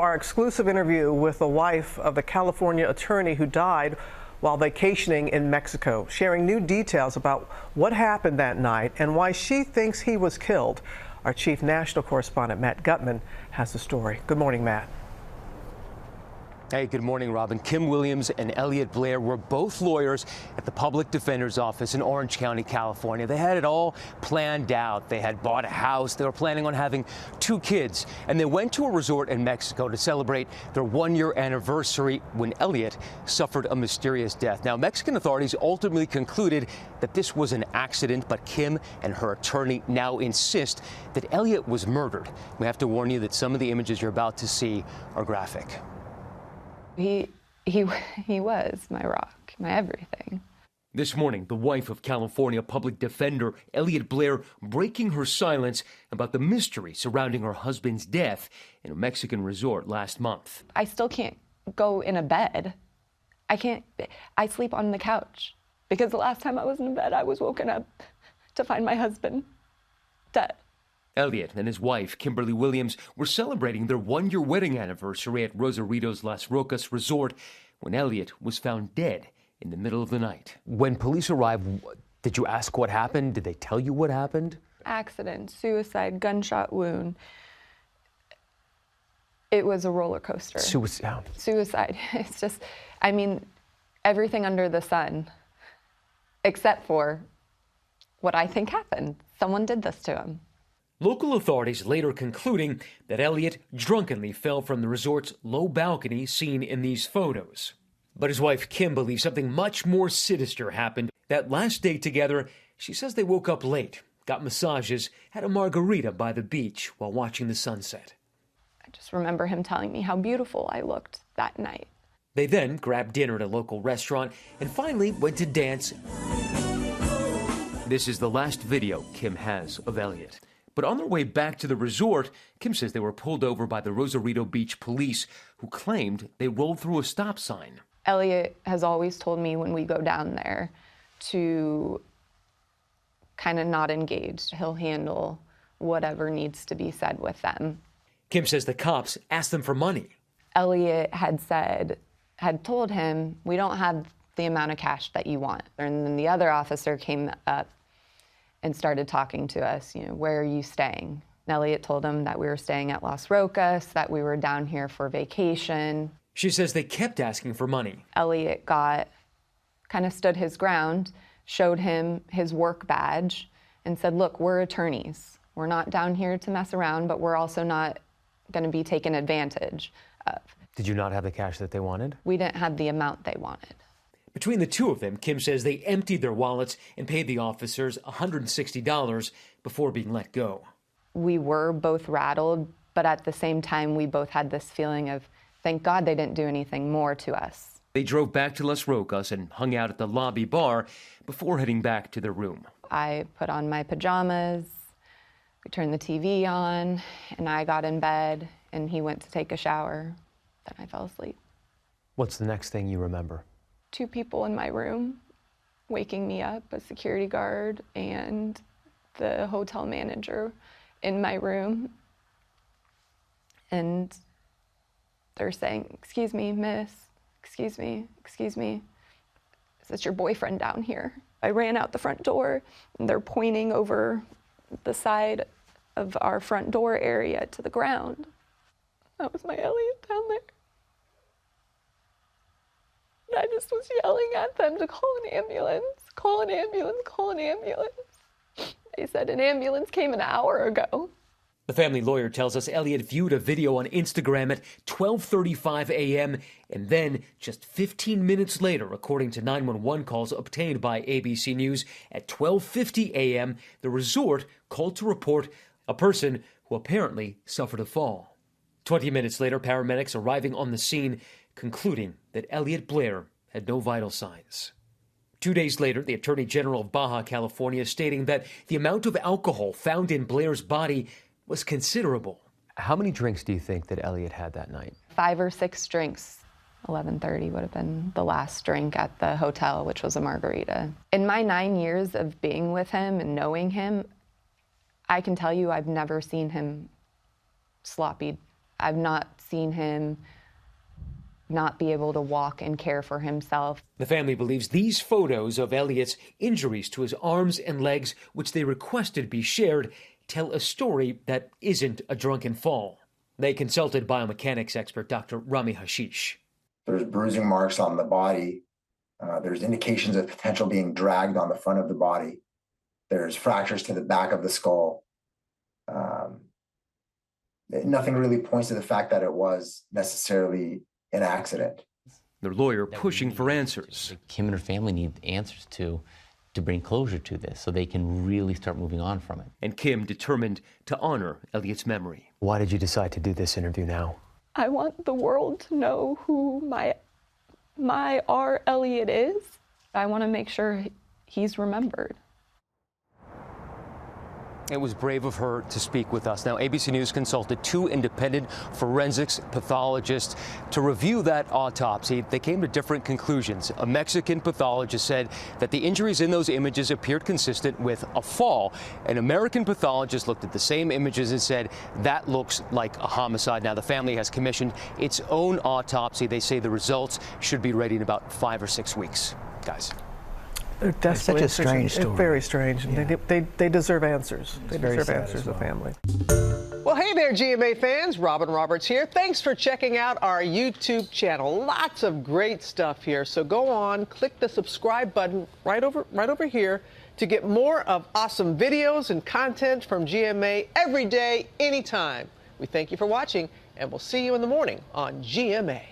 Our exclusive interview with the wife of the California attorney who died while vacationing in Mexico, sharing new details about what happened that night and why she thinks he was killed. Our chief national correspondent, Matt Gutman, has the story. Good morning, Matt. Hey, good morning, Robin. Kim Williams and Elliot Blair were both lawyers at the public defender's office in Orange County, California. They had it all planned out. They had bought a house. They were planning on having 2 kids. And they went to a resort in Mexico to celebrate their 1-year anniversary when Elliot suffered a mysterious death. Now, Mexican authorities ultimately concluded that this was an accident, but Kim and her attorney now insist that Elliot was murdered. We have to warn you that some of the images you're about to see are graphic. He was my rock, my everything. This morning, the wife of California public defender Elliot Blair breaking her silence about the mystery surrounding her husband's death in a Mexican resort last month. I still can't go in a bed. I sleep on the couch because the last time I was in bed, I was woken up to find my husband dead. Elliot and his wife, Kimberly Williams, were celebrating their 1-year wedding anniversary at Rosarito's Las Rocas resort when Elliot was found dead in the middle of the night. When police arrived, did you ask what happened? Did they tell you what happened? Accident, suicide, gunshot wound. It was a roller coaster. Suicide. Suicide. It's just, I mean, everything under the sun, except for what I think happened. Someone did this to him. Local authorities later concluding that Elliot drunkenly fell from the resort's low balcony seen in these photos. But his wife Kim believes something much more sinister happened. That last day together, she says they woke up late, got massages, had a margarita by the beach while watching the sunset. I just remember him telling me how beautiful I looked that night. They then grabbed dinner at a local restaurant and finally went to dance. This is the last video Kim has of Elliot. But on their way back to the resort, Kim says they were pulled over by the Rosarito Beach police, who claimed they rolled through a stop sign. Elliot has always told me when we go down there to kind of not engage. He'll handle whatever needs to be said with them. Kim says the cops asked them for money. Elliot had told him, we don't have the amount of cash that you want. And then the other officer came up and started talking to us, where are you staying? And Elliot told him that we were staying at Las Rocas, that we were down here for vacation. She says they kept asking for money. Elliot kind of stood his ground, showed him his work badge, and said, look, we're attorneys. We're not down here to mess around, but we're also not going to be taken advantage of. Did you not have the cash that they wanted? We didn't have the amount they wanted. Between the two of them, Kim says they emptied their wallets and paid the officers $160 before being let go. We were both rattled, but at the same time, we both had this feeling of, thank God they didn't do anything more to us. They drove back to Las Rocas and hung out at the lobby bar before heading back to their room. I put on my pajamas, we turned the TV on, and I got in bed, and he went to take a shower. Then I fell asleep. What's the next thing you remember? 2 people in my room waking me up, a security guard and the hotel manager in my room. And they're saying, excuse me, miss, excuse me, is this your boyfriend down here? I ran out the front door and they're pointing over the side of our front door area to the ground. That was my Elliot down there. I just was yelling at them to call an ambulance, call an ambulance, call an ambulance. They said an ambulance came an hour ago. The family lawyer tells us Elliot viewed a video on Instagram at 12:35 a.m. and then just 15 minutes later, according to 911 calls obtained by ABC News, at 12:50 a.m., the resort called to report a person who apparently suffered a fall. 20 minutes later, paramedics arriving on the scene concluding that Elliot Blair had no vital signs. 2 days later, the Attorney General of Baja California stating that the amount of alcohol found in Blair's body was considerable. How many drinks do you think that Elliot had that night? 5 or 6 drinks. 11:30 would have been the last drink at the hotel, which was a margarita. In my 9 years of being with him and knowing him, I can tell you I've never seen him sloppy. I've not seen him not be able to walk and care for himself. The family believes these photos of Elliot's injuries to his arms and legs, which they requested be shared, tell a story that isn't a drunken fall. They consulted biomechanics expert Dr. Rami Hashish. There's bruising marks on the body. There's indications of potential being dragged on the front of the body. There's fractures to the back of the skull. Nothing really points to the fact that it was necessarily an accident. Their lawyer pushing for answers. Kim and her family need answers to bring closure to this so they can really start moving on from it. And Kim determined to honor Elliot's memory. Why did you decide to do this interview now? I want the world to know who my R. Elliot is. I want to make sure he's remembered. It was brave of her to speak with us. Now, ABC News consulted 2 independent forensics pathologists to review that autopsy. They came to different conclusions. A Mexican pathologist said that the injuries in those images appeared consistent with a fall. An American pathologist looked at the same images and said that looks like a homicide. Now, the family has commissioned its own autopsy. They say the results should be ready in about 5 or 6 weeks. Guys. It's such a strange story. It's very strange. Yeah. They deserve answers. They deserve answers, the family. Well, hey there, GMA fans. Robin Roberts here. Thanks for checking out our YouTube channel. Lots of great stuff here. So go on, click the subscribe button right over here to get more of awesome videos and content from GMA every day, anytime. We thank you for watching, and we'll see you in the morning on GMA.